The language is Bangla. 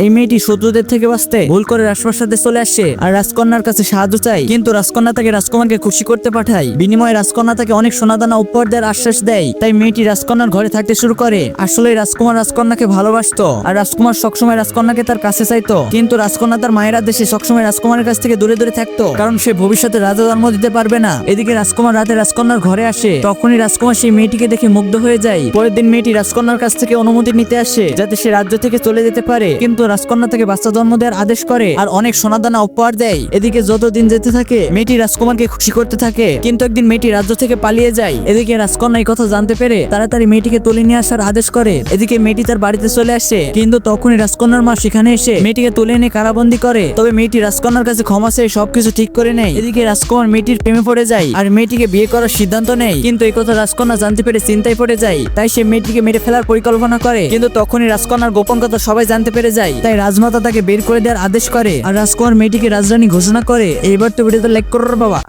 এই মেয়েটি শত্রুদের থেকে বাঁচতে ভুল করে রাজপ্রাসাদে চলে আসে আর রাজকন্যার কাছে সাহায্য চায়, কিন্তু রাজকন্যা তাকে রাজকুমারকে খুশি করতে পাঠায়। বিনিময়ে রাজকন্যা তাকে অনেক সোনাদানা উপহার দেওয়ার আশ্বাস দেয়। তাই মেয়েটি রাজকন্যার ঘরে থাকতে শুরু করে। আসলে রাজকুমার রাজকন্যাকে ভালোবাসতো আর রাজকুমার সবসময় রাজকন্যাকে তার কাছে চাইতো, কিন্তু রাজকন্যা তার মায়ের আদেশে সবসময় রাজকুমারের কাছ থেকে দূরে দূরে থাকতো, কারণ সে ভবিষ্যতে রাজা জন্ম দিতে পারবে না। এদিকে রাজকুমার রাতে রাজকন্যার ঘরে আসে, তখনই রাজকুমার সেই মেয়েটিকে দেখে মুগ্ধ হয়ে যায়। পরের দিন মেয়েটি রাজকন্যার কাছ থেকে অনুমতি নিতে আসে যাতে সে রাজ্য থেকে চলে যেতে পারে, কিন্তু রাজকন্যা তাকে বাচ্চা জন্ম দেওয়ার আদেশ করে আর অনেক সোনাদানা উপহার দেয়। এদিকে যত দিন যেতে থাকে মেয়েটি রাজকুমারকে খুশি করতে থাকে, কিন্তু একদিন মেয়েটি রাজ্য থেকে পালিয়ে যায়। এদিকে রাজকন্যা এই কথা জানতে পেরে তাড়াতাড়ি মেয়েটিকে তুলে নিয়ে আসার আদেশ করে। এদিকে মেয়েটি তার বাড়িতে চলে আসে, কিন্তু তখনই রাজকন্যার মা সেখানে এসে মেয়েটিকে তুলে এনে কারাবন্দী করে। তবে মেয়েটি রাজকন্যার কাছে ক্ষমা চেয়ে সবকিছু ঠিক করে নেয়। এদিকে রাজকুমার মেয়েটির প্রেমে পড়ে যায় আর মেয়েটিকে বিয়ে করার সিদ্ধান্ত নেয়, কিন্তু এই কথা রাজকন্যা জানতে পেরে চিন্তায় পড়ে যায়। তাই সে মেয়েটিকে মেরে ফেলার পরিকল্পনা করে, কিন্তু তখনই রাজকন্যার গোপন কথা সবাই জানতে পেরে যায়। তাই রাজমাতা তাকে বের করে দেওয়ার আদেশ করে আর রাজকুমার মেয়েটিকে রাজরানী ঘোষণা করে। এইবার তো ভিডিওতে লাইক করো বাবা।